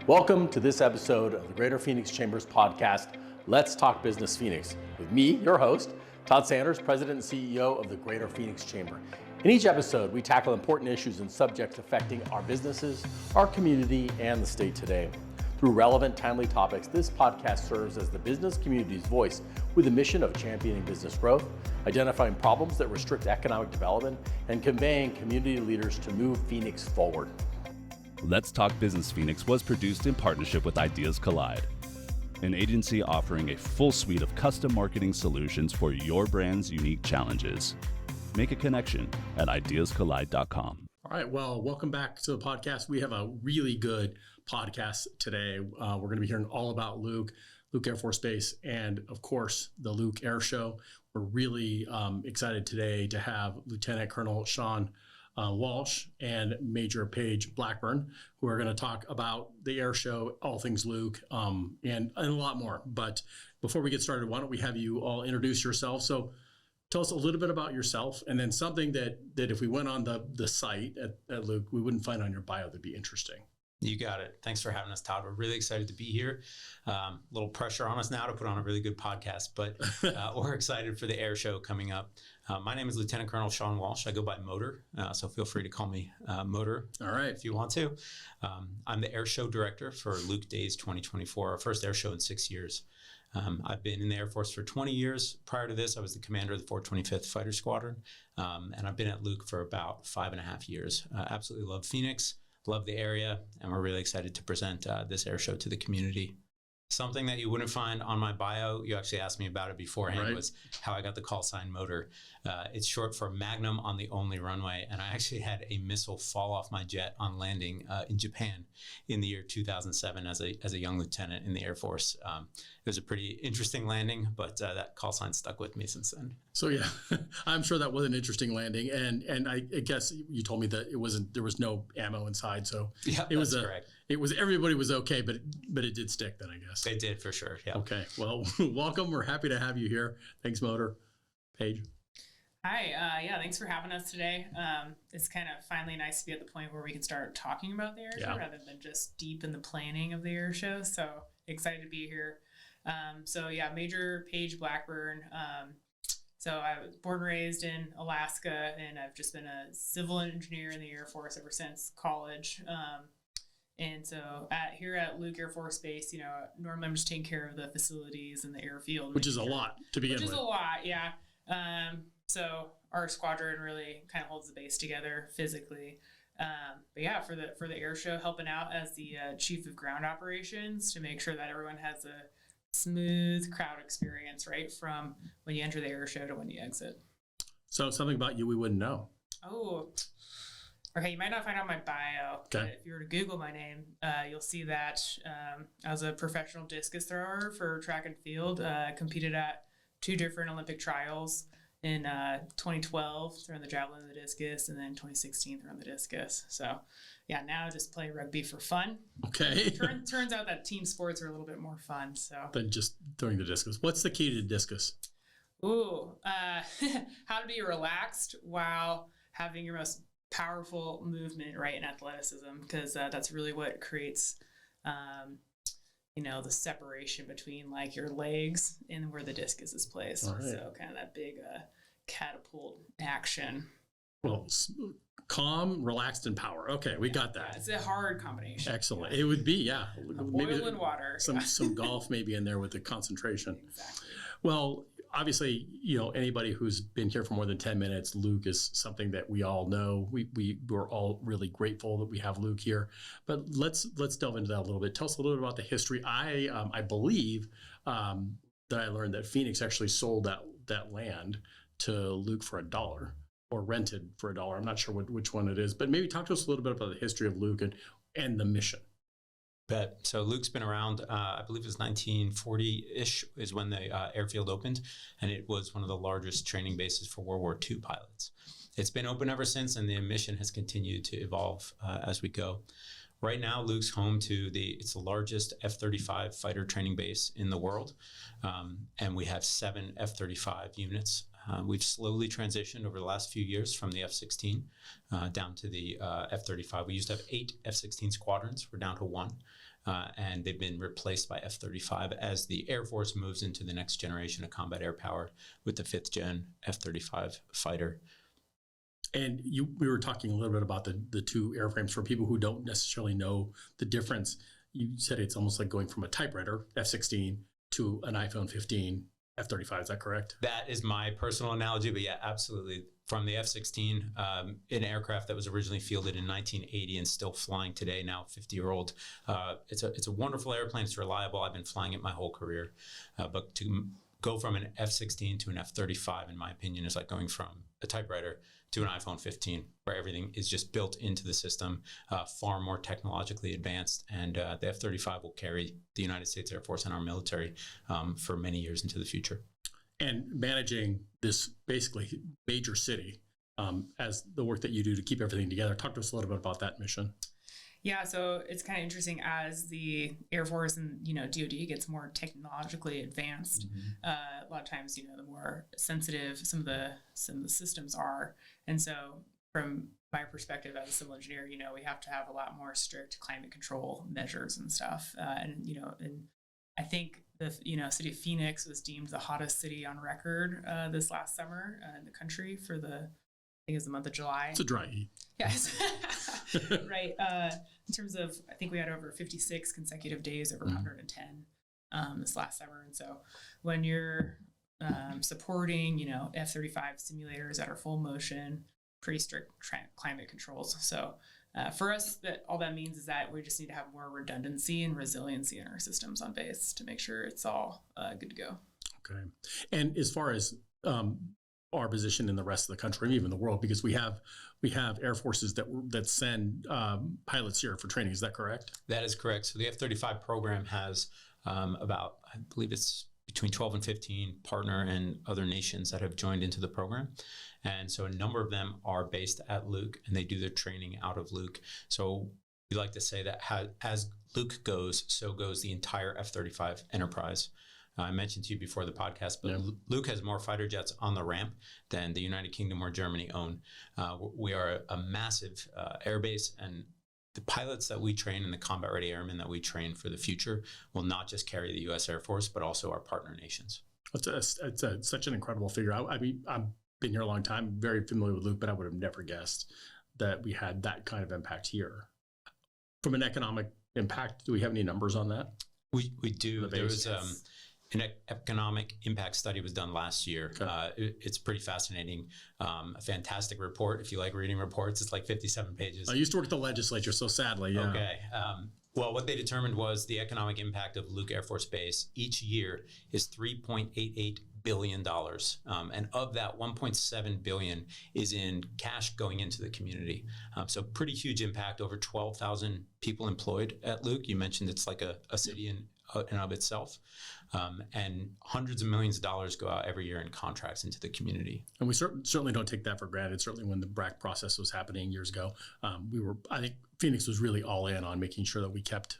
Welcome to this episode of the Greater Phoenix Chambers podcast, Let's Talk Business Phoenix, with me, your host, Todd Sanders, President and CEO of the Greater Phoenix Chamber. In each episode, we tackle important issues and subjects affecting our businesses, our community, and the state today. Through relevant, timely topics, this podcast serves as the business community's voice with the mission of championing business growth, identifying problems that restrict economic development, and conveying community leaders to move Phoenix forward. Let's Talk Business Phoenix was produced in partnership with Ideas Collide, an agency offering a full suite of custom marketing solutions for your brand's unique challenges. Make a connection at ideascollide.com. All right, well, welcome back to the podcast. We have a really good podcast today. We're going to be hearing all about Luke Airforce Base, and of course, the Luke Air Show. We're really excited today to have Lieutenant Colonel Shawn Walsh and Major Paige Blackburn, who are going to talk about the air show, all things Luke, and a lot more. But before we get started, why don't we have you all introduce yourselves? So tell us a little bit about yourself, and then something that if we went on the site at Luke, we wouldn't find on your bio that'd be interesting. You got it. Thanks for having us, Todd. We're really excited to be here. A little pressure on us now to put on a really good podcast, but we're excited for the air show coming up. My name is Lieutenant Colonel Shawn Walsh. I go by Motor, so feel free to call me Motor. All right. If you want to. I'm the air show director for Luke Days 2024, our first air show in 6 years. I've been in the Air Force for 20 years. Prior to this, I was the commander of the 425th Fighter Squadron, and I've been at Luke for about 5.5 years. Absolutely love Phoenix. Love the area, and we're really excited to present this air show to the community. Something that you wouldn't find on my bio, you actually asked me about it beforehand, right, was how I got the call sign Motor. It's short for Magnum on the Only Runway, and I actually had a missile fall off my jet on landing in Japan in the year 2007 as a young lieutenant in the Air Force. It was a pretty interesting landing, but that call sign stuck with me since then. So yeah, I'm sure that was an interesting landing, and I guess you told me that there was no ammo inside, so yeah, that's correct. Everybody was okay, but it did stick then, I guess. It did for sure. Yeah. Okay. Well, welcome. We're happy to have you here. Thanks, Motor. Paige. Hi. Yeah. Thanks for having us today. It's kind of finally nice to be at the point where we can start talking about the air show rather than just deep in the planning of the air show. So excited to be here. Major Paige Blackburn. So I was born and raised in Alaska, and I've just been a civil engineer in the Air Force ever since college. And so here at Luke Airforce Base, normally I'm just taking care of the facilities and the airfield. Which is a lot to begin with. Which is a lot, yeah. So our squadron really kind of holds the base together physically. But yeah, for the air show, helping out as the chief of ground operations to make sure that everyone has a smooth crowd experience, right, from when you enter the air show to when you exit. So something about you we wouldn't know. Oh, okay. You might not find out my bio. Okay. But if you were to Google my name, you'll see that I was a professional discus thrower for track and field. Competed at 2 different Olympic trials in 2012 throwing the javelin and the discus, and then 2016 throwing the discus. So yeah, now I just play rugby for fun. Okay. Turns out that team sports are a little bit more fun. So than just throwing the discus. What's the key to discus? Ooh, how to be relaxed while having your most powerful movement, right, in athleticism, because that's really what creates the separation between like your legs and where the discus is placed. Right. So kind of that big catapult action. Well, calm, relaxed, and power. Okay, we got that. Yeah, it's a hard combination. Excellent. Yeah. It would be, yeah. Maybe oil and water. Some golf maybe in there with the concentration. Exactly. Well, obviously, anybody who's been here for more than 10 minutes, Luke is something that we all know. We're all really grateful that we have Luke here. But let's delve into that a little bit. Tell us a little bit about the history. I believe that I learned that Phoenix actually sold that land to Luke for $1 or rented for $1. I'm not sure which one it is, but maybe talk to us a little bit about the history of Luke and the mission. Bet. So Luke's been around, I believe it was 1940-ish is when the airfield opened, and it was one of the largest training bases for World War II pilots. It's been open ever since, and the mission has continued to evolve as we go. Right now, Luke's home to it's the largest F-35 fighter training base in the world, and we have 7 F-35 units. We've slowly transitioned over the last few years from the F-16 down to the F-35. We used to have 8 F-16 squadrons. We're down to 1. and they've been replaced by F-35 as the Air Force moves into the next generation of combat air power with the 5th gen F-35 fighter. And we were talking a little bit about the two airframes for people who don't necessarily know the difference. You said it's almost like going from a typewriter, F-16, to an iPhone 15, F-35. Is that correct? That is my personal analogy, but yeah, absolutely. From the F-16, an aircraft that was originally fielded in 1980 and still flying today, now 50-year-old. It's a wonderful airplane. It's reliable. I've been flying it my whole career. But to go from an F-16 to an F-35, in my opinion, is like going from a typewriter to an iPhone 15, where everything is just built into the system, far more technologically advanced. And the F-35 will carry the United States Air Force and our military for many years into the future. And managing this basically major city as the work that you do to keep everything together. Talk to us a little bit about that mission. Yeah, so it's kind of interesting as the Air Force and DoD gets more technologically advanced. A lot of times, the more sensitive some of the systems are, and so from my perspective as a civil engineer, we have to have a lot more strict climate control measures and stuff. And I think the city of Phoenix was deemed the hottest city on record this last summer in the country for I think it was the month of July. It's a dry heat. Yes. Right. In terms of, I think we had over 56 consecutive days over 110 this last summer. And so when you're supporting, F-35 simulators that are full motion, pretty strict climate controls. So for us, all that means is that we just need to have more redundancy and resiliency in our systems on base to make sure it's all good to go. Okay. And as far as our position in the rest of the country, and even the world, because we have air forces that send pilots here for training. Is that correct? That is correct. So the F-35 program has about, I believe it's between 12 and 15 partner and other nations that have joined into the program. And so a number of them are based at Luke, and they do their training out of Luke. So we like to say that as Luke goes, so goes the entire F-35 enterprise. I mentioned to you before the podcast, but Luke has more fighter jets on the ramp than the United Kingdom or Germany own. We are a massive air base, and the pilots that we train and the combat-ready airmen that we train for the future will not just carry the U.S. Air Force, but also our partner nations. It's such an incredible figure. I mean, I've been here a long time, very familiar with Luke, but I would have never guessed that we had that kind of impact here. From an economic impact, do we have any numbers on that? We do. There was an economic impact study was done last year. Okay. It's pretty fascinating. A fantastic report. If you like reading reports, it's like 57 pages. I used to work at the legislature, so sadly, yeah. Okay. Well, what they determined was the economic impact of Luke Airforce Base each year is $3.88 billion. And of that, $1.7 billion is in cash going into the community. So pretty huge impact, over 12,000 people employed at Luke. You mentioned it's like a city in and of itself. And hundreds of millions of dollars go out every year in contracts into the community. And we certainly don't take that for granted. Certainly when the BRAC process was happening years ago, I think Phoenix was really all in on making sure that we kept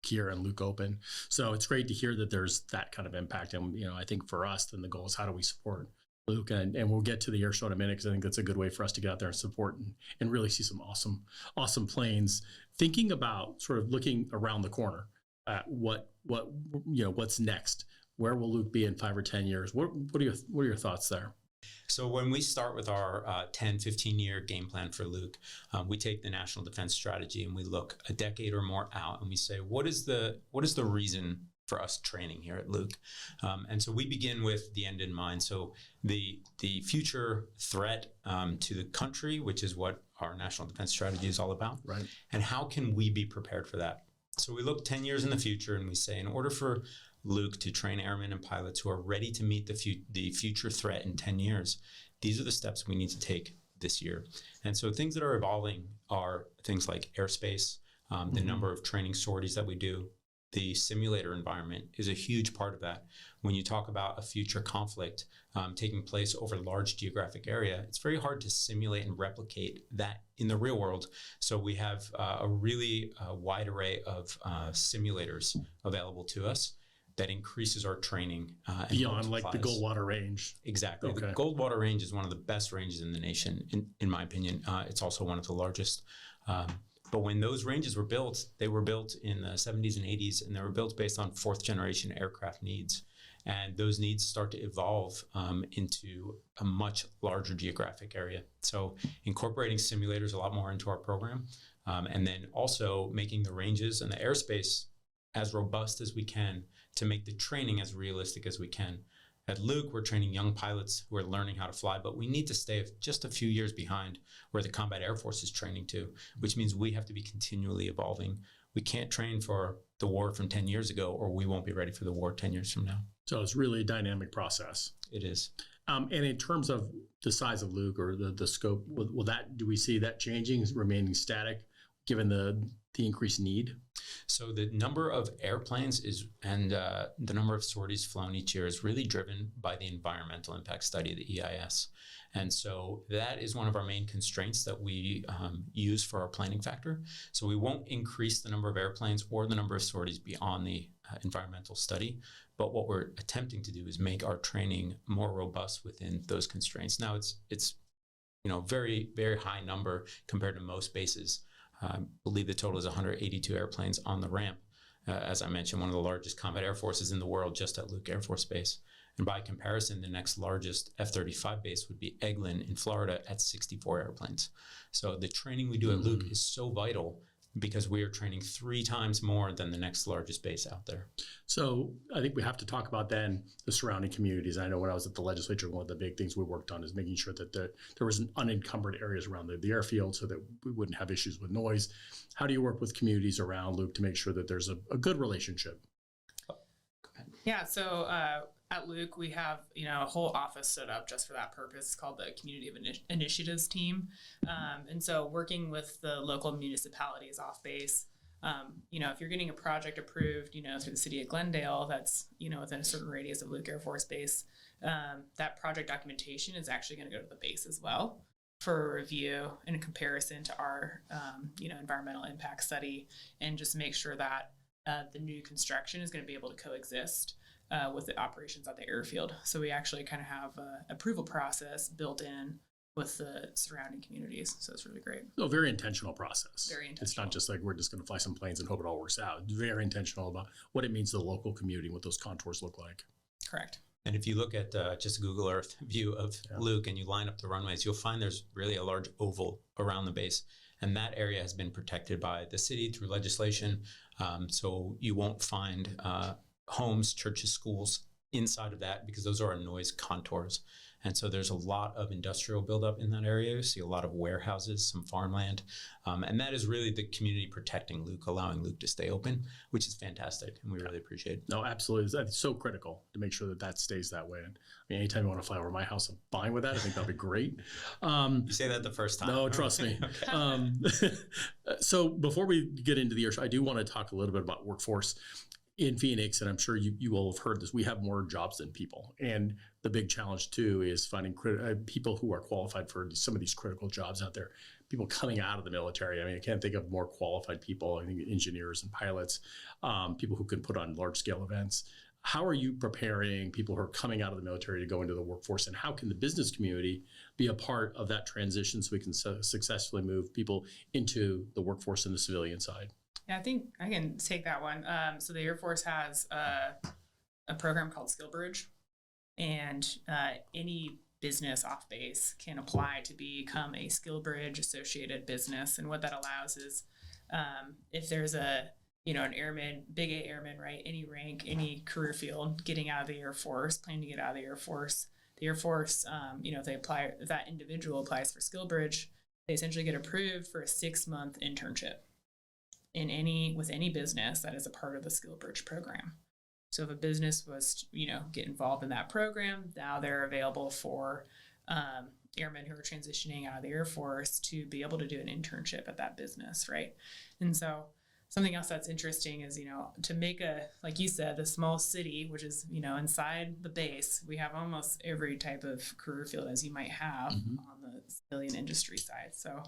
Kier and Luke open. So it's great to hear that there's that kind of impact. And, I think for us, then the goal is how do we support Luke? And we'll get to the air show in a minute, because I think that's a good way for us to get out there and support and really see some awesome planes. Thinking about sort of looking around the corner at what's next. Where will Luke be in 5 or 10 years? What are your thoughts there? So when we start with our 10, 15-year game plan for Luke, we take the national defense strategy and we look a decade or more out, and we say, what is the reason for us training here at Luke? And so we begin with the end in mind. So the future threat to the country, which is what our national defense strategy is all about. Right. And how can we be prepared for that? So we look 10 years in the future and we say, in order for Luke to train airmen and pilots who are ready to meet the future threat in 10 years, these are the steps we need to take this year. And so things that are evolving are things like airspace, the number of training sorties that we do. The simulator environment is a huge part of that. When you talk about a future conflict taking place over a large geographic area, it's very hard to simulate and replicate that in the real world. So we have a really wide array of simulators available to us that increases our training. Beyond like the Goldwater Range. Exactly. Okay. The Goldwater Range is one of the best ranges in the nation, in my opinion. It's also one of the largest. But when those ranges were built, they were built in the 70s and 80s, and they were built based on fourth generation aircraft needs. And those needs start to evolve into a much larger geographic area. So incorporating simulators a lot more into our program, and then also making the ranges and the airspace as robust as we can to make the training as realistic as we can. At Luke, we're training young pilots who are learning how to fly, but we need to stay just a few years behind where the Combat Air Force is training to, which means we have to be continually evolving. We can't train for the war from 10 years ago, or we won't be ready for the war 10 years from now. So it's really a dynamic process. It is. And in terms of the size of Luke or the scope, do we see that changing, remaining static, given the increased need? So the number of airplanes and the number of sorties flown each year is really driven by the environmental impact study, the EIS. And so that is one of our main constraints that we use for our planning factor. So we won't increase the number of airplanes or the number of sorties beyond the environmental study. But what we're attempting to do is make our training more robust within those constraints. Now it's very, very high number compared to most bases. I believe the total is 182 airplanes on the ramp. As I mentioned, one of the largest combat air forces in the world just at Luke Airforce Base. And by comparison, the next largest F-35 base would be Eglin in Florida at 64 airplanes. So the training we do at Luke is so vital because we are training 3 times more than the next largest base out there. So I think we have to talk about then the surrounding communities. I know when I was at the legislature, one of the big things we worked on is making sure that there was unencumbered areas around the airfield so that we wouldn't have issues with noise. How do you work with communities around Luke to make sure that there's a good relationship? Yeah, so at Luke, we have a whole office set up just for that purpose. It's called the Community of Initiatives team. And so working with the local municipalities off base, if you're getting a project approved, through the city of Glendale, that's, within a certain radius of Luke Air Force Base, that project documentation is actually going to go to the base as well for review and a comparison to our, environmental impact study, and just make sure that the new construction is going to be able to coexist with the operations at the airfield. So we actually kind of have an approval process built in with the surrounding communities. So it's really great. So a very intentional process. Very intentional. It's not just like we're just going to fly some planes and hope it all works out. It's very intentional about what it means to the local community, what those contours look like. Correct. And if you look at just a Google Earth view of Luke and you line up the runways, you'll find there's really a large oval around the base. And that area has been protected by the city through legislation. So you won't find homes, churches, schools inside of that because those are our noise contours. And so there's a lot of industrial buildup in that area. You see a lot of warehouses, some farmland. And that is really the community protecting Luke, allowing Luke to stay open, which is fantastic. And we really appreciate it. No, absolutely. It's so critical to make sure that stays that way. And I mean, anytime you want to fly over my house, I'm fine with that. I think that'd be great. You say that the first time. No, trust me. Okay. So before we get into the air show, I do want to talk a little bit about workforce. In Phoenix, and I'm sure you all have heard this, we have more jobs than people. And the big challenge, too, is finding people who are qualified for some of these critical jobs out there. People coming out of the military. I mean, I can't think of more qualified people. I think engineers and pilots, people who can put on large-scale events. How are you preparing people who are coming out of the military to go into the workforce? And how can the business community be a part of that transition so we can successfully move people into the workforce and the civilian side? Yeah, I think I can take that one. So the Air Force has a program called Skill Bridge, and any business off base can apply to become a Skill Bridge associated business. And what that allows is if there's an airman, big A airman, right, any rank, any career field, getting out of the Air Force, planning to get out of the Air Force, if that individual applies for Skill Bridge, they essentially get approved for a 6-month internship with any business that is a part of the Skill Bridge program. So if a business was, get involved in that program, now they're available for airmen who are transitioning out of the Air Force to be able to do an internship at that business, right? And so something else that's interesting is, to make like you said, the small city, which is, inside the base, we have almost every type of career field as you might have on the civilian industry side. So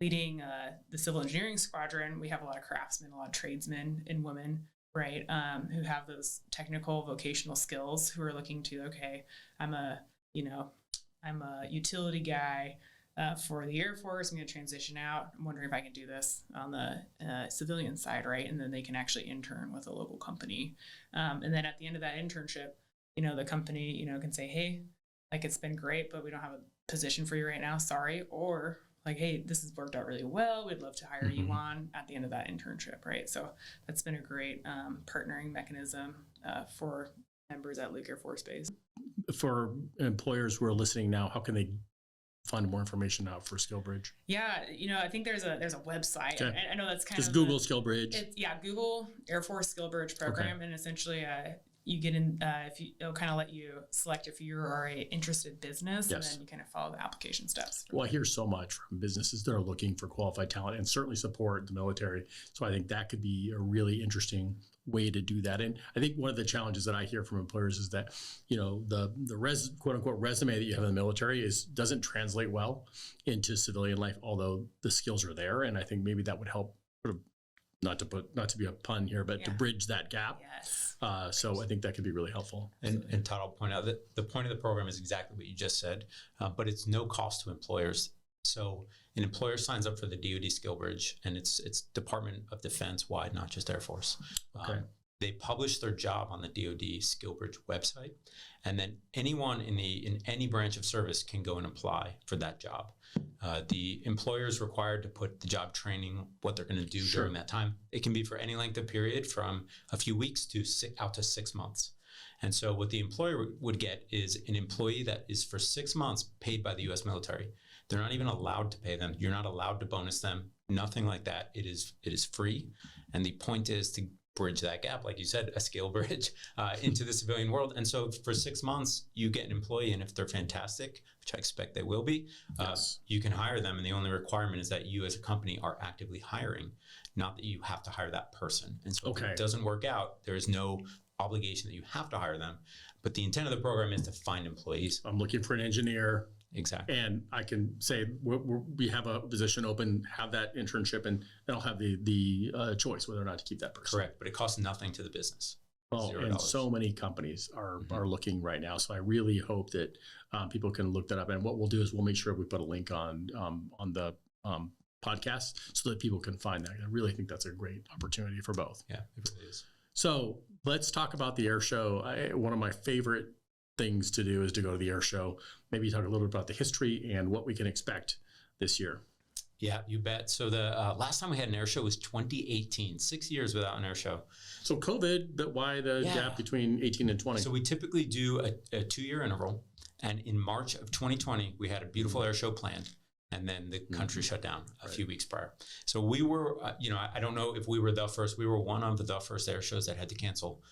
leading the civil engineering squadron, we have a lot of craftsmen, a lot of tradesmen and women, right, who have those technical vocational skills, who are looking to, okay, I'm a utility guy, for the Air Force. I'm going to transition out. I'm wondering if I can do this on the civilian side, right? And then they can actually intern with a local company. And then at the end of that internship, the company, can say, hey, like, it's been great, but we don't have a position for you right now. Sorry. Or like, hey, this has worked out really well. We'd love to hire you on at the end of that internship, right? So that's been a great partnering mechanism for members at Luke Airforce Base. For employers who are listening now, how can they find more information out for SkillBridge? Yeah, I think there's a website. Okay. I know that's kind just of Google SkillBridge. Google Air Force SkillBridge program, and essentially you get in. It'll kind of let you select if you are a interested business, and then you kind of follow the application steps. Well, I hear so much from businesses that are looking for qualified talent and certainly support the military. So I think that could be a really interesting way to do that. And I think one of the challenges that I hear from employers is that, the quote unquote resume that you have in the military doesn't translate well into civilian life, although the skills are there. And I think maybe that would help sort of, not to be a pun here, but to bridge that gap. Yes. So I think that could be really helpful. And Todd, I'll point out that the point of the program is exactly what you just said, but it's no cost to employers. So an employer signs up for the DoD SkillBridge, and it's Department of Defense wide, not just Air Force. Okay. They publish their job on the DoD SkillBridge website, and then anyone in any branch of service can go and apply for that job. The employer is required to put the job training, what they're going to do during that time. It can be for any length of period, from a few weeks to out to 6 months. And so what the employer would get is an employee that is for 6 months paid by the U.S. military. They're not even allowed to pay them. You're not allowed to bonus them. Nothing like that. It is free. And the point is to bridge that gap, like you said, a skill bridge into the civilian world. And so for 6 months, you get an employee, and if they're fantastic, which I expect they will be, you can hire them. And the only requirement is that you as a company are actively hiring, not that you have to hire that person. And so if it doesn't work out, there is no obligation that you have to hire them. But the intent of the program is to find employees. I'm looking for an engineer. Exactly. And I can say we have a position open, have that internship, and I'll have the choice whether or not to keep that person. Correct. But it costs nothing to the business. Well, $0. and so many companies are looking right now. So I really hope that people can look that up. And what we'll do is we'll make sure we put a link on the podcast so that people can find that. I really think that's a great opportunity for both. Yeah, it really is. So let's talk about the air show. One of my favorite things to do is to go to the air show. Maybe talk a little bit about the history and what we can expect this year. Yeah, you bet. So the last time we had an air show was 2018, 6 years without an air show. So COVID, but why the gap between 18 and 20? So we typically do a 2-year interval. And in March of 2020, we had a beautiful air show planned. And then the country shut down a few weeks prior. So we were, I don't know if we were the first. We were one of the first air shows that had to cancel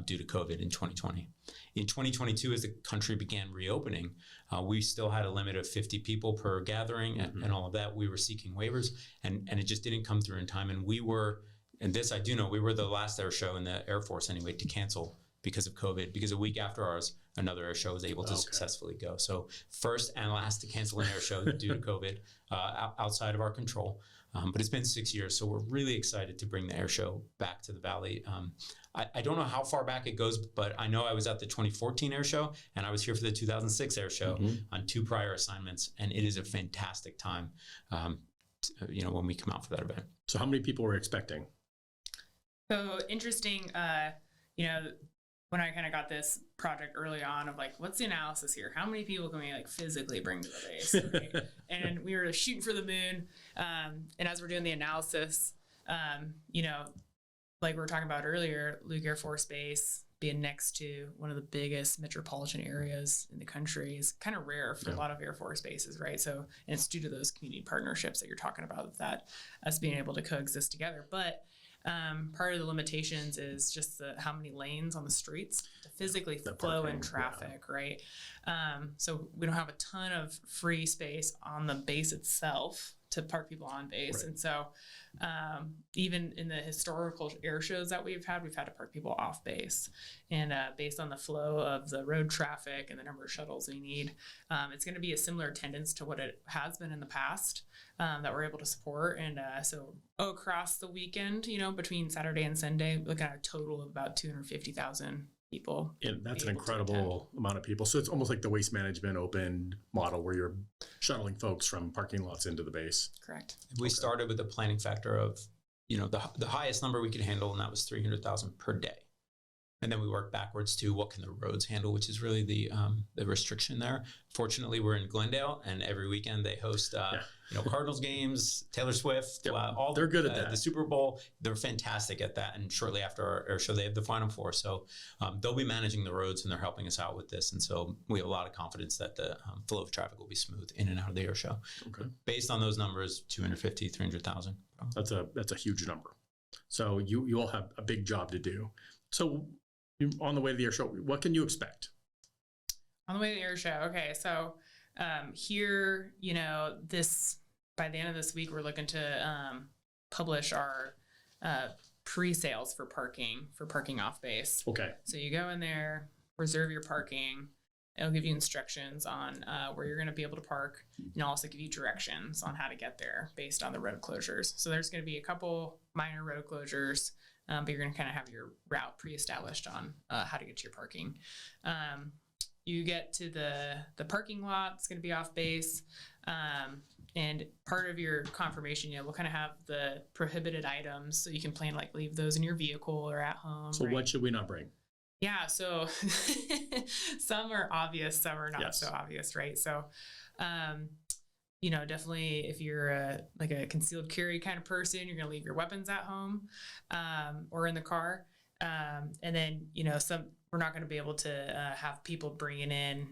due to COVID in 2020. In 2022, as the country began reopening, we still had a limit of 50 people per gathering and all of that. We were seeking waivers, and it just didn't come through in time. And we were, and this I do know, we were the last air show in the Air Force anyway to cancel because of COVID, because a week after ours, another air show was able to successfully go. So first and last to cancel an air show due to COVID, outside of our control. But it's been 6 years, so we're really excited to bring the air show back to the Valley. I don't know how far back it goes, but I know I was at the 2014 air show, and I was here for the 2006 air show on 2 prior assignments, and it is a fantastic time, when we come out for that event. So how many people were expecting? So interesting, when I kind of got this project early on of like, what's the analysis here? How many people can we like physically bring to the base? Right? And we were shooting for the moon. And as we're doing the analysis, like we were talking about earlier, Luke Airforce Base being next to one of the biggest metropolitan areas in the country is kind of rare for a lot of Air Force bases, right? So, and it's due to those community partnerships that you're talking about, that us being able to coexist together. But part of the limitations is just how many lanes on the streets to physically flow in traffic, right? So we don't have a ton of free space on the base itself to park people on base. And so even in the historical air shows that we've had to park people off base. And based on the flow of the road traffic and the number of shuttles we need, it's going to be a similar attendance to what it has been in the past that we're able to support. And so across the weekend, between Saturday and Sunday, we look at a total of about 250,000 people. And that's an be able to incredible amount of people. So it's almost like the waste management open model where you're shuttling folks from parking lots into the base. Correct. We started with a planning factor of, the highest number we could handle, and that was 300,000 per day. And then we work backwards to what can the roads handle, which is really the restriction there. Fortunately, we're in Glendale, and every weekend they host Cardinals games, Taylor Swift, They're good at that. The Super Bowl. They're fantastic at that. And shortly after our air show, they have the Final Four. So they'll be managing the roads, and they're helping us out with this. And so we have a lot of confidence that the flow of traffic will be smooth in and out of the air show. Okay. Based on those numbers, 250, 300,000. That's a huge number. So you all have a big job to do. So on the way to the air show, what can you expect? On the way to the air show, okay. So here, this by the end of this week, we're looking to publish our pre-sales for parking off base. Okay. So you go in there, reserve your parking. It'll give you instructions on where you're going to be able to park, and also give you directions on how to get there based on the road closures. So there's going to be a couple minor road closures, but you're going to kind of have your route pre-established on how to get to your parking. You get to the parking lot. It's going to be off base. And part of your confirmation, we'll kind of have the prohibited items, so you can plan like leave those in your vehicle or at home. So what should we not bring? Yeah, so some are obvious, some are not so obvious, right? So, definitely if you're a concealed carry kind of person, you're going to leave your weapons at home or in the car. And then, we're not going to be able to have people bringing in,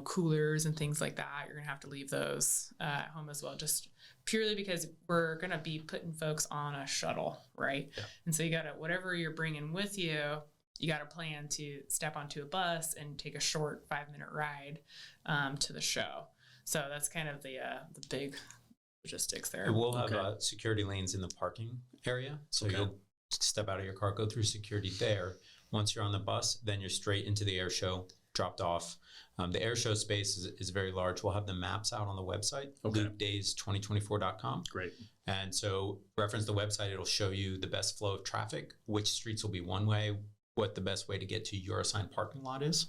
coolers and things like that. You're going to have to leave those at home as well, just purely because we're going to be putting folks on a shuttle, right? Yeah. And so you got to, whatever you're bringing with you, you got to plan to step onto a bus and take a short 5-minute ride to the show. So that's kind of the big logistics there. We'll have security lanes in the parking area. So you'll step out of your car, go through security there. Once you're on the bus, then you're straight into the air show, dropped off. The air show space is very large. We'll have the maps out on the website, lukedays2024.com. Great. And so reference the website. It'll show you the best flow of traffic, which streets will be one way, what the best way to get to your assigned parking lot is.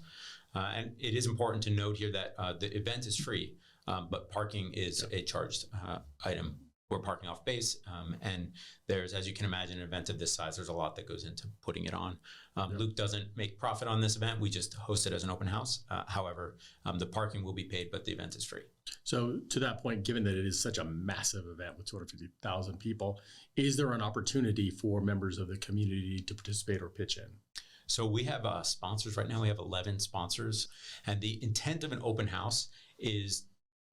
And it is important to note here that the event is free, but parking is a charged item. We're parking off base, and there's, as you can imagine, an event of this size, there's a lot that goes into putting it on. Luke doesn't make profit on this event. We just host it as an open house. However, the parking will be paid, but the event is free. So to that point, given that it is such a massive event with 250,000 people, is there an opportunity for members of the community to participate or pitch in? So we have sponsors right now. We have 11 sponsors, and the intent of an open house is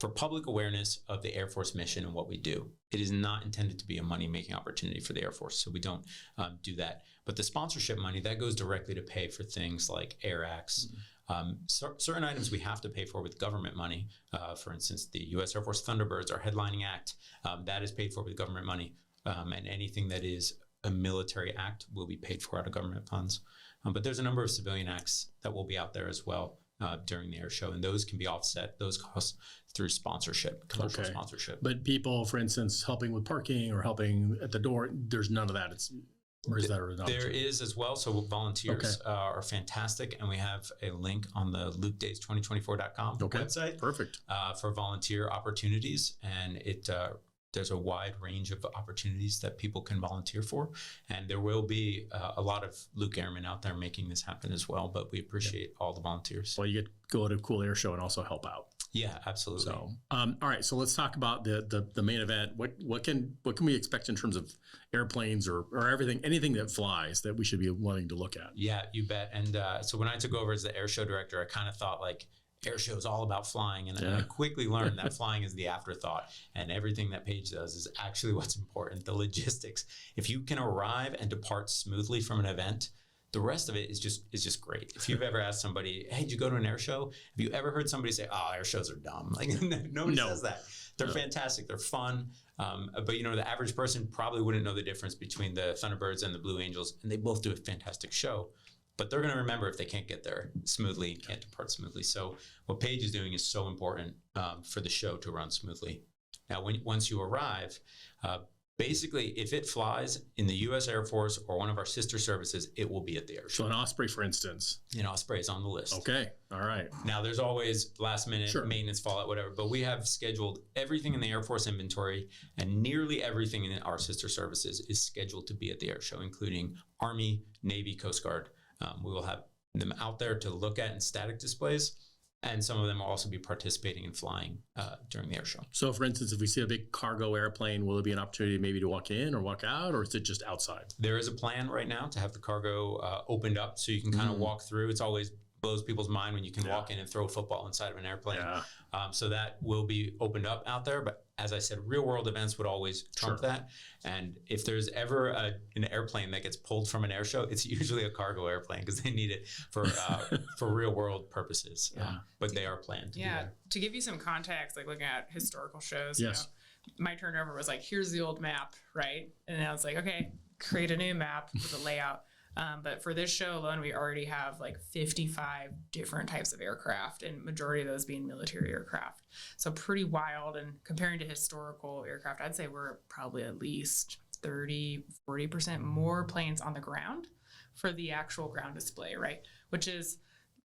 for public awareness of the Air Force mission and what we do. It is not intended to be a money-making opportunity for the Air Force, so we don't do that. But the sponsorship money, that goes directly to pay for things like AirAx. Certain items we have to pay for with government money. For instance, the U.S. Air Force Thunderbirds, our headlining act, that is paid for with government money. And anything that is a military act will be paid for out of government funds. But there's a number of civilian acts that will be out there as well during the air show, and those can be offset, those costs, through sponsorship, commercial sponsorship. But people, for instance, helping with parking or helping at the door, there's none of that. Or is that an option? There is as well. So volunteers are fantastic, and we have a link on the lukedays2024.com website. Perfect. For volunteer opportunities, and there's a wide range of opportunities that people can volunteer for, and there will be a lot of Luke Airmen out there making this happen as well, but we appreciate all the volunteers. Well, you get to go to a cool air show and also help out. Yeah, absolutely. So, all right, so let's talk about the main event. What can we expect in terms of airplanes or anything that flies that we should be wanting to look at? Yeah, you bet. And so when I took over as the air show director, I kind of thought air show is all about flying, and I quickly learned that flying is the afterthought, and everything that Paige does is actually what's important, the logistics. If you can arrive and depart smoothly from an event, the rest of it is just great. If you've ever asked somebody, hey, did you go to an air show? Have you ever heard somebody say, oh, air shows are dumb? Nobody says that. They're fantastic. They're fun. But the average person probably wouldn't know the difference between the Thunderbirds and the Blue Angels, and they both do a fantastic show. But they're going to remember if they can't get there smoothly, can't depart smoothly. So what Paige is doing is so important for the show to run smoothly. Now, once you arrive, Basically, if it flies in the U.S. Air Force or one of our sister services, it will be at the air show. So an Osprey, for instance. Osprey is on the list. Okay. All right. Now, there's always last minute maintenance, fallout, whatever, but we have scheduled everything in the Air Force inventory, and nearly everything in our sister services is scheduled to be at the air show, including Army, Navy, Coast Guard. We will have them out there to look at in static displays. And some of them will also be participating in flying during the air show. So, for instance, if we see a big cargo airplane, will there be an opportunity maybe to walk in or walk out, or is it just outside? There is a plan right now to have the cargo opened up so you can kind of walk through. It's always blows people's mind when you can walk in and throw a football inside of an airplane. So that will be opened up out there. But as I said, real world events would always trump that. And if there's ever an airplane that gets pulled from an air show, it's usually a cargo airplane because they need it for real world purposes. But they are planned to do that. To give you some context, like looking at historical shows, yes. My turnover was like, here's the old map, right? And then I was like, okay, create a new map with a layout. But for this show alone, we already have like 55 different types of aircraft, and majority of those being military aircraft. So pretty wild. And comparing to historical aircraft, I'd say we're probably at least 30-40% more planes on the ground for the actual ground display, right? Which is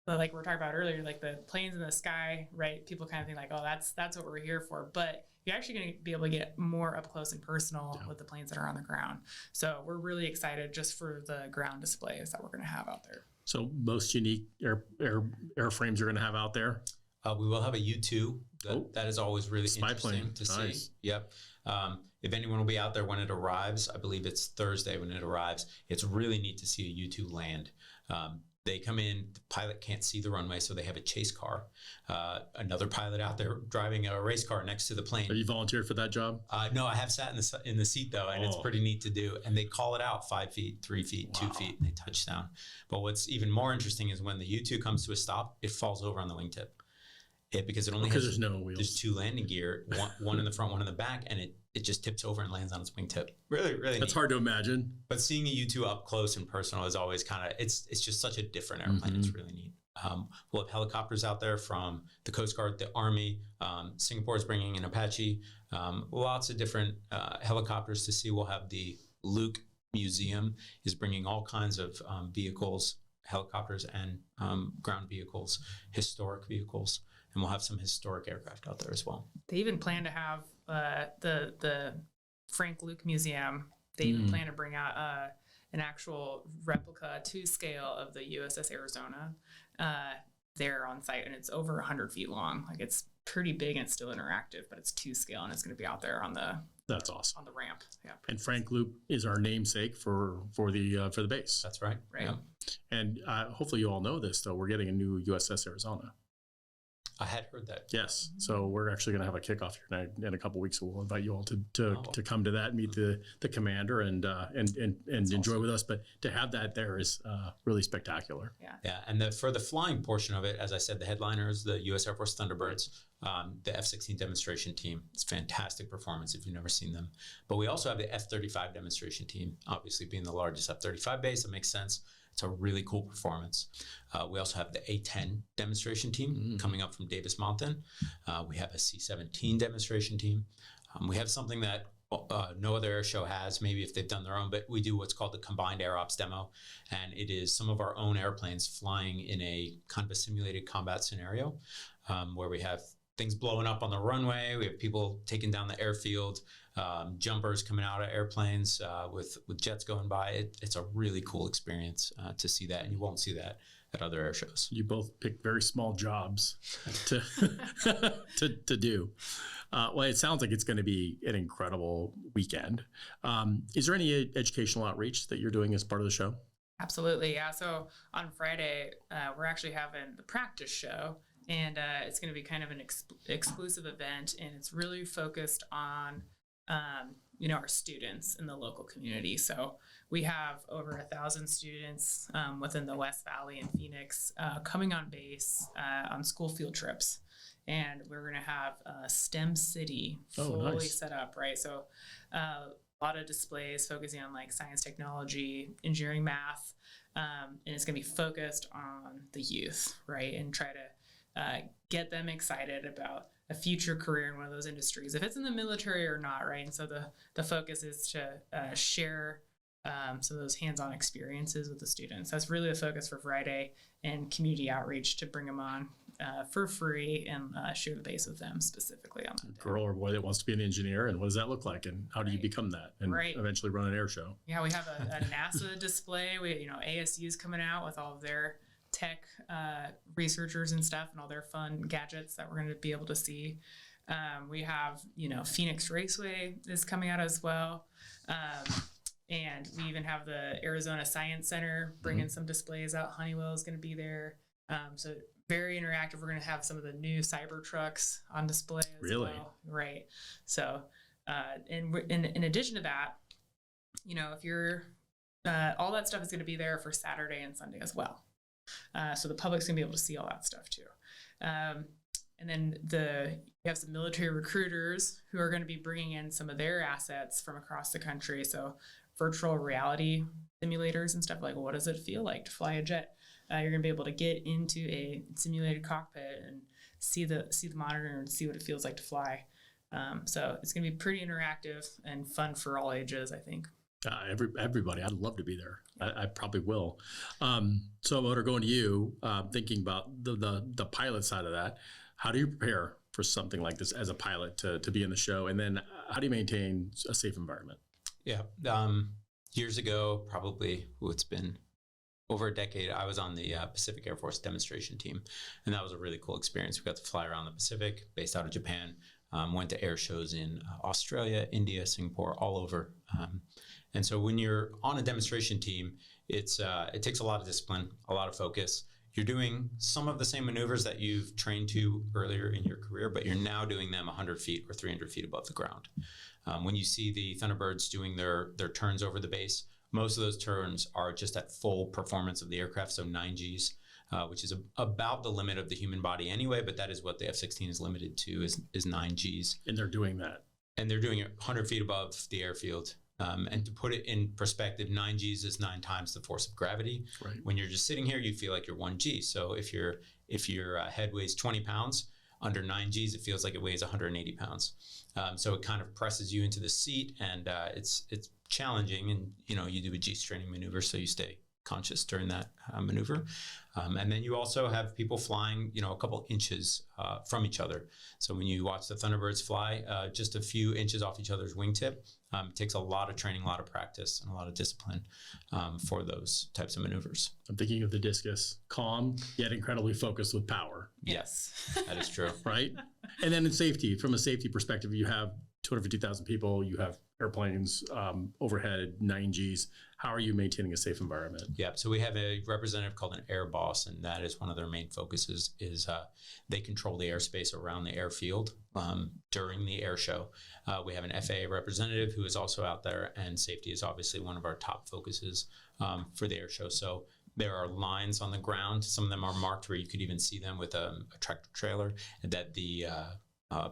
like we were talking about earlier, like the planes in the sky, right? People kind of think like, oh, that's what we're here for. But you're actually going to be able to get more up close and personal with the planes that are on the ground. So we're really excited just for the ground displays that we're going to have out there. So most unique airframes you're going to have out there? We will have a U-2. That is always really interesting to see. Yep. If anyone will be out there when it arrives, I believe it's Thursday when it arrives, it's really neat to see a U-2 land. They come in, the pilot can't see the runway, so they have a chase car. Another pilot out there driving a race car next to the plane. Have you volunteered for that job? No, I have sat in the seat, though, and it's pretty neat to do. And they call it out 5 feet, 3 feet, 2 feet, and they touch down. But what's even more interesting is when the U-2 comes to a stop, it falls over on the wingtip. Because it only has there's no wheels. There's 2 landing gear, one in the front, one in the back, and it just tips over and lands on its wingtip. Really, really That's neat. hard to imagine. But seeing a U-2 up close and personal is always kind of, it's just such a different airplane. It's really neat. We'll have helicopters out there from the Coast Guard, the Army. Singapore is bringing in Apache. Lots of different helicopters to see. We'll have the Luke Museum is bringing all kinds of vehicles, helicopters and ground vehicles, historic vehicles. And we'll have some historic aircraft out there as well. They even plan to have the Frank Luke Museum. They even plan to bring out an actual replica to scale of the USS Arizona there on site, and it's over 100 feet long. Like it's pretty big and it's still interactive, but it's to scale, and it's going to be out there on the That's awesome. on the ramp. Yeah. And Frank Luke is our namesake for the base. That's right. Right. Yeah. And hopefully you all know this, though. We're getting a new USS Arizona. I had heard that. Yes. So we're actually going to have a kickoff here in a couple of weeks. So we'll invite you all to come to that, meet the commander, and enjoy with us. But to have that there is really spectacular. Yeah. And for the flying portion of it, as I said, the headliner is the U.S. Air Force Thunderbirds, the F-16 demonstration team. It's fantastic performance if you've never seen them. But we also have the F-35 demonstration team. Obviously, being the largest F-35 base, it makes sense. It's a really cool performance. We also have the A-10 demonstration team coming up from Davis Mountain. We have a C-17 demonstration team. We have something that no other air show has, maybe if they've done their own, but we do what's called the Combined Air Ops Demo. And it is some of our own airplanes flying in a kind of a simulated combat scenario where we have things blowing up on the runway. We have people taking down the airfield, jumpers coming out of airplanes with jets going by. It's a really cool experience to see that, and you won't see that at other air shows. You both pick very small jobs to to do. Well, it sounds like it's going to be an incredible weekend. Is there any educational outreach that you're doing as part of the show? Absolutely, yeah. So on Friday, we're actually having the practice show. And it's going to be kind of an exclusive event, and it's really focused on, our students in the local community. So we have over 1,000 students within the West Valley and Phoenix coming on base on school field trips. And we're going to have a STEM city fully set up, right? So a lot of displays focusing on like science, technology, engineering, math, and it's going to be focused on the youth, right? And try to get them excited about a future career in one of those industries, if it's in the military or not, right? And so the focus is to share some of those hands-on experiences with the students. That's really the focus for Friday, and community outreach to bring them on for free and share the base with them specifically on that day. Girl or boy that wants to be an engineer, and what does that look like, and how do you become that, and eventually run an air show? Yeah, we have a NASA display. ASU's coming out with all of their tech researchers and stuff, and all their fun gadgets that we're going to be able to see. We have, Phoenix Raceway is coming out as well. And we even have the Arizona Science Center bringing some displays out. Honeywell is going to be there. So very interactive. We're going to have some of the new cyber trucks on display as well. Right. So, and in addition to that, if you're, all that stuff is going to be there for Saturday and Sunday as well. So the public's going to be able to see all that stuff too. And then you have some military recruiters who are going to be bringing in some of their assets from across the country. So virtual reality simulators and stuff, like what does it feel like to fly a jet? You're going to be able to get into a simulated cockpit and see the monitor and see what it feels like to fly. So it's going to be pretty interactive and fun for all ages, I think. Everybody, I'd love to be there. I probably will. So Motor, going to you, thinking about the pilot side of that, how do you prepare for something like this as a pilot to be in the show? And then how do you maintain a safe environment? Yeah. Years ago, probably it's been over a decade, I was on the Pacific Air Force demonstration team. And that was a really cool experience. We got to fly around the Pacific, based out of Japan, went to air shows in Australia, India, Singapore, all over. And so when you're on a demonstration team, it takes a lot of discipline, a lot of focus. You're doing some of the same maneuvers that you've trained to earlier in your career, but you're now doing them 100 feet or 300 feet above the ground. When you see the Thunderbirds doing their turns over the base, most of those turns are just at full performance of the aircraft, so 9 Gs, which is about the limit of the human body anyway, but that is what the F-16 is limited to, is 9 Gs. And they're doing that. And they're doing it 100 feet above the airfield. And to put it in perspective, 9 Gs is 9 times the force of gravity. Right. When you're just sitting here, you feel like you're 1 G. So if your head weighs 20 pounds, under 9 Gs, it feels like it weighs 180 pounds. So it kind of presses you into the seat, and it's challenging. And you do a G-straining maneuver, so you stay conscious during that maneuver. And then you also have people flying, a couple inches from each other. So when you watch the Thunderbirds fly, just a few inches off each other's wingtip, it takes a lot of training, a lot of practice, and a lot of discipline for those types of maneuvers. I'm thinking of the discus, calm, yet incredibly focused with power. Yes. That is true. Right? And then in safety, from a safety perspective, you have 250,000 people, you have airplanes overhead, 9 Gs. How are you maintaining a safe environment? Yeah, so we have a representative called an air boss, and that is one of their main focuses is they control the airspace around the airfield during the air show. We have an FAA representative who is also out there, and safety is obviously one of our top focuses for the air show. So there are lines on the ground. Some of them are marked where you could even see them with a tractor trailer that the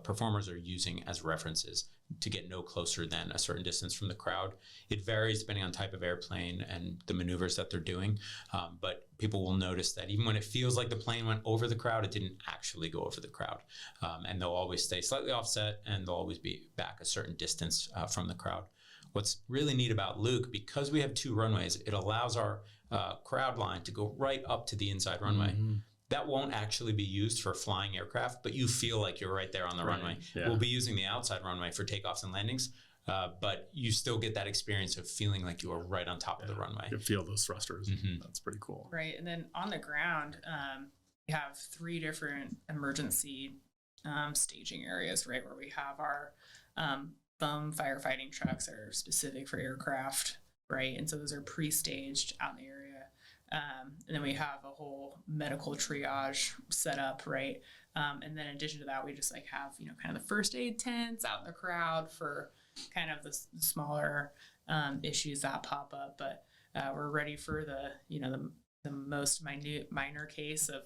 performers are using as references to get no closer than a certain distance from the crowd. It varies depending on type of airplane and the maneuvers that they're doing. But people will notice that even when it feels like the plane went over the crowd, it didn't actually go over the crowd. And they'll always stay slightly offset, and they'll always be back a certain distance from the crowd. What's really neat about Luke, because we have 2 runways, it allows our crowd line to go right up to the inside runway. Mm-hmm. That won't actually be used for flying aircraft, but you feel like you're right there on the runway. Yeah. We'll be using the outside runway for takeoffs and landings, but you still get that experience of feeling like you are right on top of the runway. You feel those thrusters. Mm-hmm. That's pretty cool. Right, and then on the ground, we have 3 different emergency staging areas, right, where we have our BUM firefighting trucks that are specific for aircraft, right, and so those are pre-staged out in the area. And then we have a whole medical triage set up, right? And then in addition to that, we just have, kind of the first aid tents out in the crowd for kind of the smaller issues that pop up. But we're ready for the most minor case of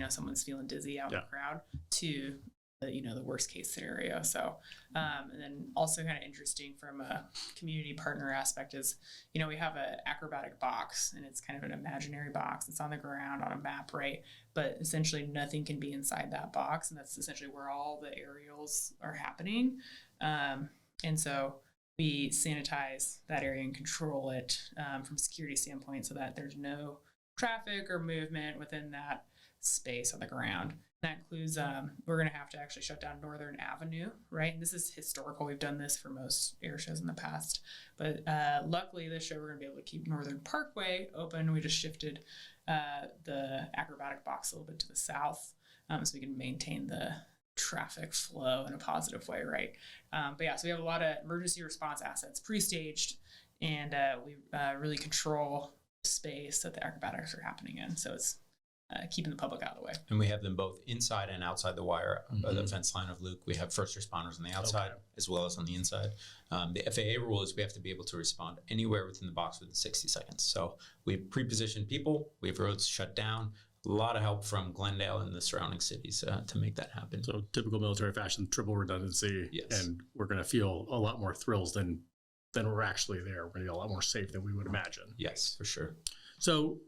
someone's feeling dizzy out in the crowd to the worst case scenario. So, and then also kind of interesting from a community partner aspect is, we have an acrobatic box, and it's kind of an imaginary box. It's on the ground on a map, right? But essentially nothing can be inside that box. And that's essentially where all the aerials are happening. And so we sanitize that area and control it from a security standpoint so that there's no traffic or movement within that space on the ground. That includes, we're going to have to actually shut down Northern Avenue, right? And this is historical. We've done this for most air shows in the past. But luckily, this show, we're going to be able to keep Northern Parkway open. We just shifted the acrobatic box a little bit to the south so we can maintain the traffic flow in a positive way, right? But yeah, so we have a lot of emergency response assets pre-staged, and we really control the space that the acrobatics are happening in. So it's keeping the public out of the way. And we have them both inside and outside the wire, the fence line of Luke. We have first responders on the outside as well as on the inside. The FAA rule is we have to be able to respond anywhere within the box within 60 seconds. So we pre-positioned people, we have roads shut down, a lot of help from Glendale and the surrounding cities to make that happen. So typical military fashion, triple redundancy, and we're going to feel a lot more thrills than we're actually there. We're going to be a lot more safe than we would imagine. Yes, for sure. So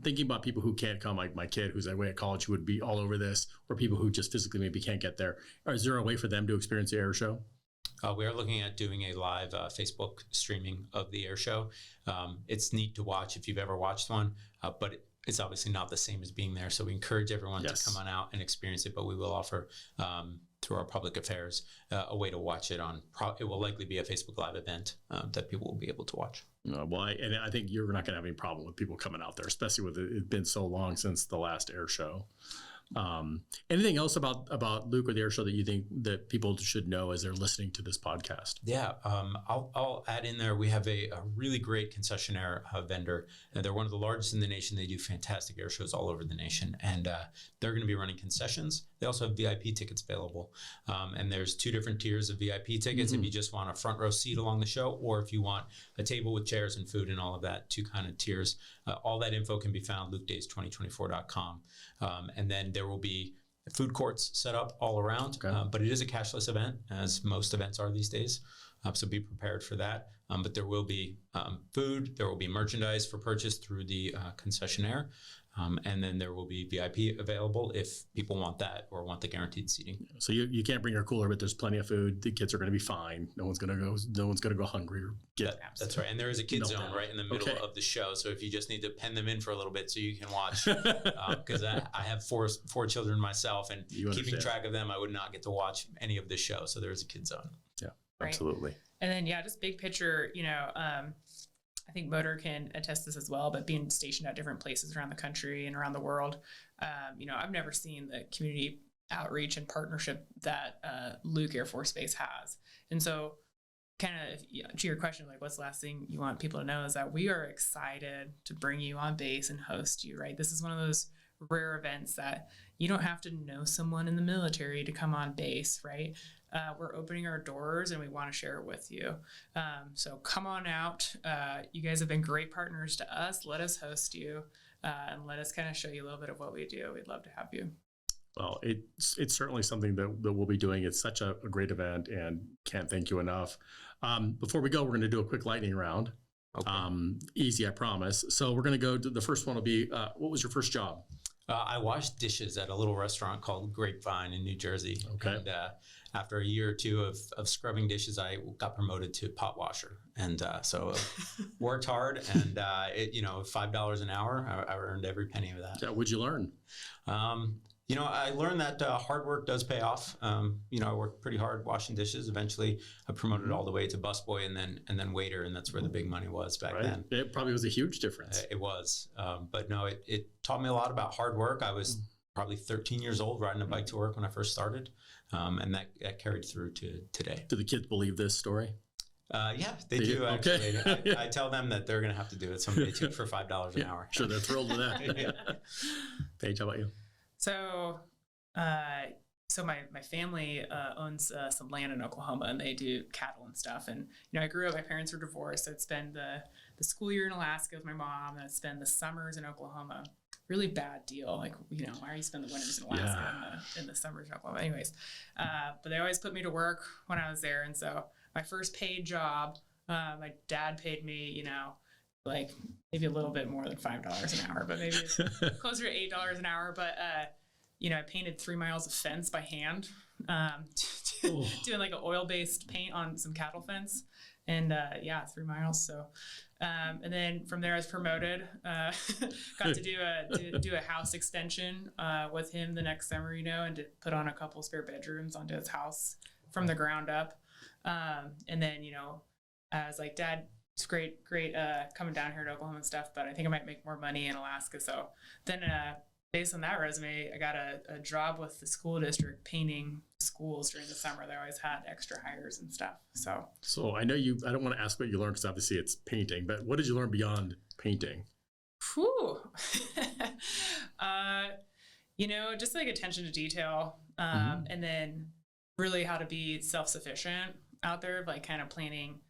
thinking about people who can't come, like my kid who's away at college who would be all over this, or people who just physically maybe can't get there, is there a way for them to experience the air show? We are looking at doing a live Facebook streaming of the air show. It's neat to watch if you've ever watched one, but it's obviously not the same as being there. So we encourage everyone to come on out and experience it, but we will offer through our public affairs a way to watch it on. It will likely be a Facebook Live event that people will be able to watch. Well, I think you're not going to have any problem with people coming out there, especially with it been so long since the last air show. Anything else about Luke or the air show that you think that people should know as they're listening to this podcast? Yeah, I'll add in there. We have a really great concessionaire vendor. They're one of the largest in the nation. They do fantastic air shows all over the nation, and they're going to be running concessions. They also have VIP tickets available, and there's 2 different tiers of VIP tickets. If you just want a front row seat along the show, or if you want a table with chairs and food and all of that, 2 kind of tiers. All that info can be found lukedays2024.com, and then there will be food courts set up all around, but it is a cashless event, as most events are these days. So be prepared for that. But there will be food, there will be merchandise for purchase through the concessionaire. And then there will be VIP available if people want that or want the guaranteed seating. So you can't bring your cooler, but there's plenty of food. The kids are going to be fine. No one's going to go hungry or get. That's right. And there is a kids zone right in the middle of the show. So if you just need to pen them in for a little bit so you can watch, because I have four children myself, and keeping track of them, I would not get to watch any of the show. So there is a kids zone. Yeah, absolutely. And then just big picture, I think Motor can attest this as well, but being stationed at different places around the country and around the world, I've never seen the community outreach and partnership that Luke Airforce Base has. And so kind of to your question, like what's the last thing you want people to know is that we are excited to bring you on base and host you, right? This is one of those rare events that you don't have to know someone in the military to come on base, right? We're opening our doors and we want to share it with you. So come on out. You guys have been great partners to us. Let us host you and let us kind of show you a little bit of what we do. We'd love to have you. Well, it's certainly something that we'll be doing. It's such a great event and can't thank you enough. Before we go, we're going to do a quick lightning round. Okay. Easy, I promise. So we're going to go to the first one will be, what was your first job? I washed dishes at a little restaurant called Grapevine in New Jersey. Okay. And after a year or 2 of scrubbing dishes, I got promoted to pot washer. And so worked hard, and $5 an hour, I earned every penny of that. Yeah, what'd you learn? I learned that hard work does pay off. I worked pretty hard washing dishes. Eventually, I promoted all the way to busboy and then waiter, and that's where the big money was back then. It probably was a huge difference. It was, but no, it taught me a lot about hard work. I was probably 13 years old riding a bike to work when I first started, and that carried through to today. Do the kids believe this story? Yeah, they do actually. Okay. I tell them that they're going to have to do it someday too for $5 an hour. Sure, they're thrilled with that. Yeah. Paige, how about you? So my family owns some land in Oklahoma, and they do cattle and stuff. And I grew up. My parents were divorced, so I'd spend the school year in Alaska with my mom, and I'd spend the summers in Oklahoma. really bad deal. Like, why are you spending the winters in Alaska in the summers? Well, anyways, but they always put me to work when I was there. And so my first paid job, my dad paid me, like maybe a little bit more than $5 an hour, but maybe closer to $8 an hour. But, I painted 3 miles of fence by hand, doing like an oil-based paint on some cattle fence. And 3 miles. So, and then from there I was promoted. Got to do a house extension with him the next summer, and to put on a couple spare bedrooms onto his house from the ground up. And then, I was like, Dad, it's great coming down here to Oklahoma and stuff, but I think I might make more money in Alaska. So then based on that resume, I got a job with the school district painting schools during the summer. They always had extra hires and stuff. So I know I don't want to ask what you learned because obviously it's painting, but what did you learn beyond painting? Whew. Just like attention to detail, and then really how to be self-sufficient out there, like kind of planning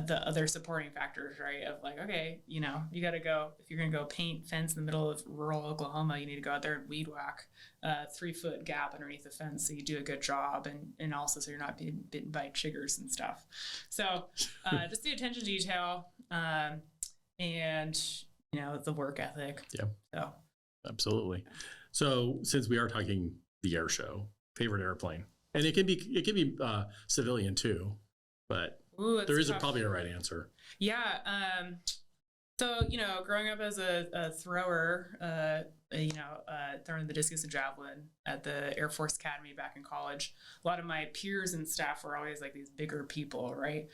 the other supporting factors, right? Of like, okay, you got to go, if you're going to go paint fence in the middle of rural Oklahoma, you need to go out there and weed whack 3-foot gap underneath the fence so you do a good job, and also so you're not being bitten by chiggers and stuff. So just the attention to detail, and the work ethic. Yeah. So absolutely. So since we are talking the air show, favorite airplane, and it can be civilian too, but there isn't probably a right answer. Yeah. So, growing up as a thrower, throwing the discus and javelin at the Air Force Academy back in college, a lot of my peers and staff were always like these bigger people, right?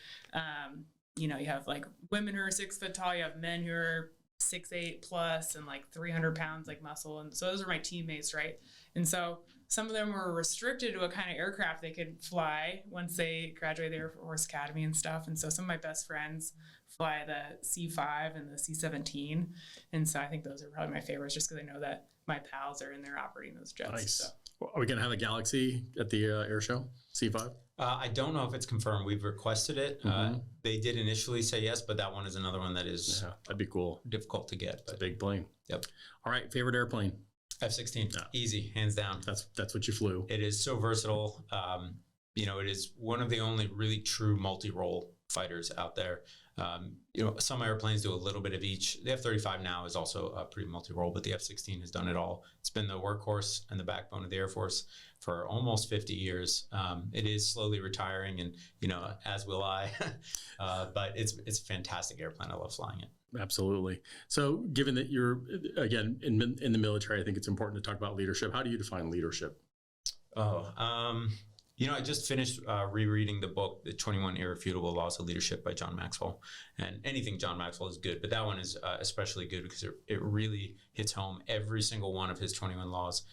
You have like women who are 6 foot tall, you have men who are 6'8" plus and like 300 pounds like muscle. And so those are my teammates, right? And so some of them were restricted to what kind of aircraft they could fly once they graduated the Air Force Academy and stuff. And so some of my best friends fly the C5 and the C-17. And so I think those are probably my favorites just because I know that my pals are in there operating those jets. Nice. So. Are we going to have a Galaxy at the air show, C5? I don't know if it's confirmed. We've requested it. They did initially say yes, but that one is another one that is that'd be cool. Difficult to get. But it's a big plane. Yep. All right, favorite airplane? F-16, easy, hands down. That's what you flew. It is so versatile. It is one of the only really true multi-role fighters out there. Some airplanes do a little bit of each. The F-35 now is also a pretty multi-role, but the F-16 has done it all. It's been the workhorse and the backbone of the Air Force for almost 50 years. It is slowly retiring, and as will I. But it's a fantastic airplane. I love flying it. Absolutely. So given that you're, again, in the military, I think it's important to talk about leadership. How do you define leadership? I just finished rereading the book, The 21 Irrefutable Laws of Leadership by John Maxwell. And anything John Maxwell is good, but that one is especially good because it really hits home. Every single one of his 21 laws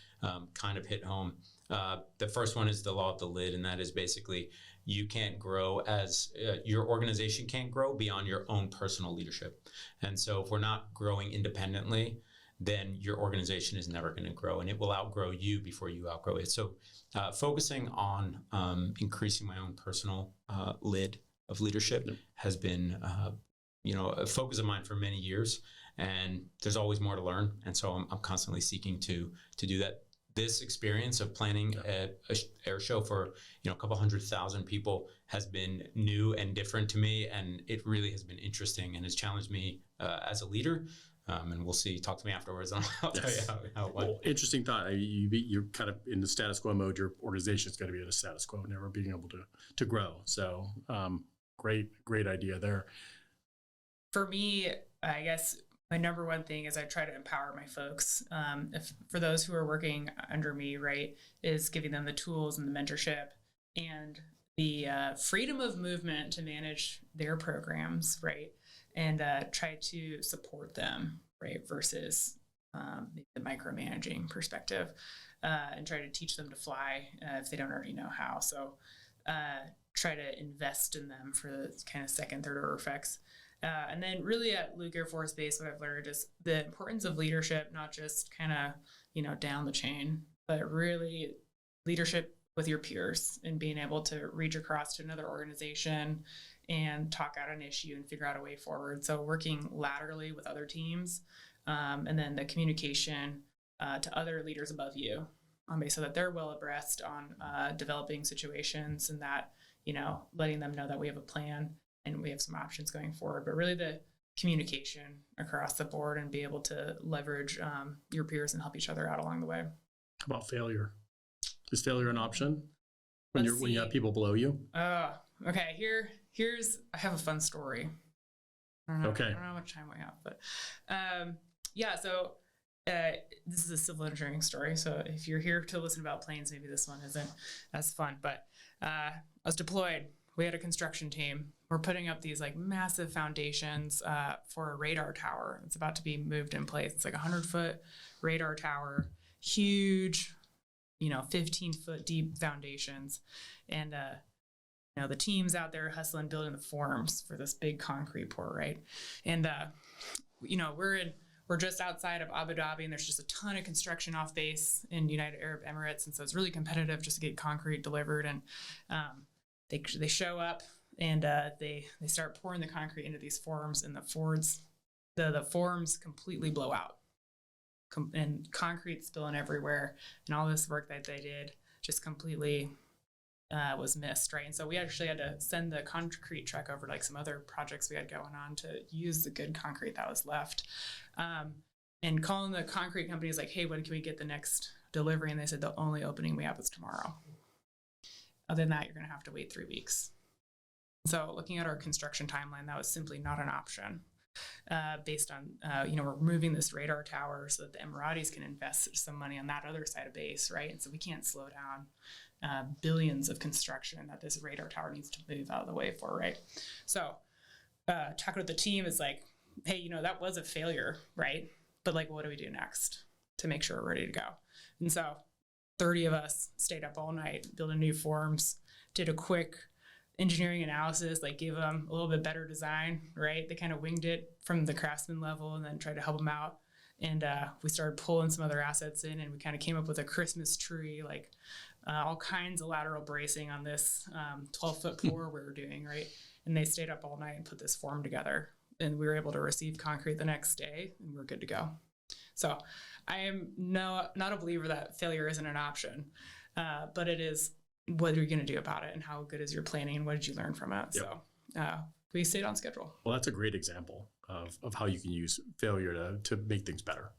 kind of hit home. The first one is the law of the lid, and that is basically you can't grow as your organization can't grow beyond your own personal leadership. And so if we're not growing independently, then your organization is never going to grow, and it will outgrow you before you outgrow it. So focusing on increasing my own personal lid of leadership has been a focus of mine for many years, and there's always more to learn. And so I'm constantly seeking to do that. This experience of planning a air show for a couple 100,000 people has been new and different to me, and it really has been interesting and has challenged me as a leader. And we'll see. Talk to me afterwards, and I'll tell you how it went. Well, interesting thought. You're kind of in the status quo mode. Your organization is going to be in a status quo, never being able to grow. So great idea there. For me, I guess my number one thing is I try to empower my folks. For those who are working under me, right, is giving them the tools and the mentorship and the freedom of movement to manage their programs, right, and try to support them, right, versus the micromanaging perspective, and try to teach them to fly if they don't already know how. So try to invest in them for the kind of second, third order effects. And then really at Luke Airforce Base, what I've learned is the importance of leadership, not just kind of, down the chain, but really leadership with your peers and being able to reach across to another organization and talk out an issue and figure out a way forward. So working laterally with other teams and then the communication to other leaders above you on base so that they're well abreast on developing situations and that, letting them know that we have a plan and we have some options going forward. But really the communication across the board and be able to leverage your peers and help each other out along the way. How about failure? Is failure an option when you have people below you? Okay. I have a fun story. I don't know how much time we have, but so this is a civil engineering story. So if you're here to listen about planes, maybe this one isn't as fun, but I was deployed. We had a construction team. We're putting up these like massive foundations for a radar tower. It's about to be moved in place. It's like 100-foot radar tower, huge, 15-foot deep foundations. And, the team's out there hustling, building the forms for this big concrete pour, right? And, we're just outside of Abu Dhabi, and there's just a ton of construction off base in United Arab Emirates. And so it's really competitive just to get concrete delivered. And they show up and they start pouring the concrete into these forms, and the forms completely blow out. And concrete spilling everywhere, and all this work that they did just completely was missed, right? And so we actually had to send the concrete truck over to like some other projects we had going on to use the good concrete that was left. And calling the concrete companies like, hey, when can we get the next delivery? And they said the only opening we have is tomorrow. Other than that, you're going to have to wait 3 weeks. So looking at our construction timeline, that was simply not an option. Based on, we're moving this radar tower so that the Emiratis can invest some money on that other side of base, right? And so we can't slow down billions of construction that this radar tower needs to move out of the way for, right? So talking with the team is like, hey, that was a failure, right? But like, what do we do next to make sure we're ready to go? And so 30 of us stayed up all night, building new forms, did a quick engineering analysis, like gave them a little bit better design, right? They kind of winged it from the craftsman level and then tried to help them out. And we started pulling some other assets in, and we kind of came up with a Christmas tree, like all kinds of lateral bracing on this 12-foot pour we were doing, right? And they stayed up all night and put this form together, and we were able to receive concrete the next day, and we're good to go. So I am not a believer that failure isn't an option, but it is what are you going to do about it, and how good is your planning, and what did you learn from it? Yep. So we stayed on schedule. Well, that's a great example of how you can use failure to make things better.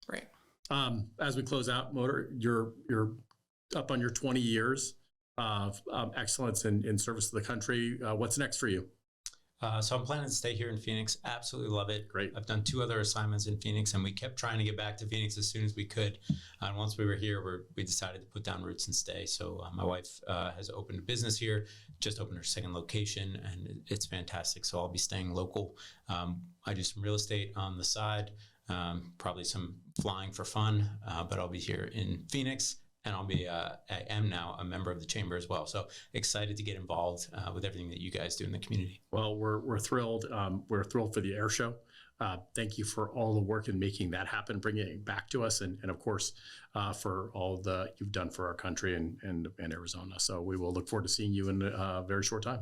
Right. As we close out, Motor, you're up on your 20 years of excellence in service to the country. What's next for you? So I'm planning to stay here in Phoenix. Absolutely love it. Great. I've done 2 other assignments in Phoenix, and we kept trying to get back to Phoenix as soon as we could. And once we were here, we decided to put down roots and stay. So my wife has opened a business here, just opened her second location, and it's fantastic. So I'll be staying local. I do some real estate on the side, probably some flying for fun, but I'll be here in Phoenix. And I am now a member of the chamber as well. So excited to get involved with everything that you guys do in the community. Well, we're thrilled. We're thrilled for the air show. Thank you for all the work in making that happen, bringing it back to us, and of course, for all you've done for our country and Arizona. So we will look forward to seeing you in a very short time.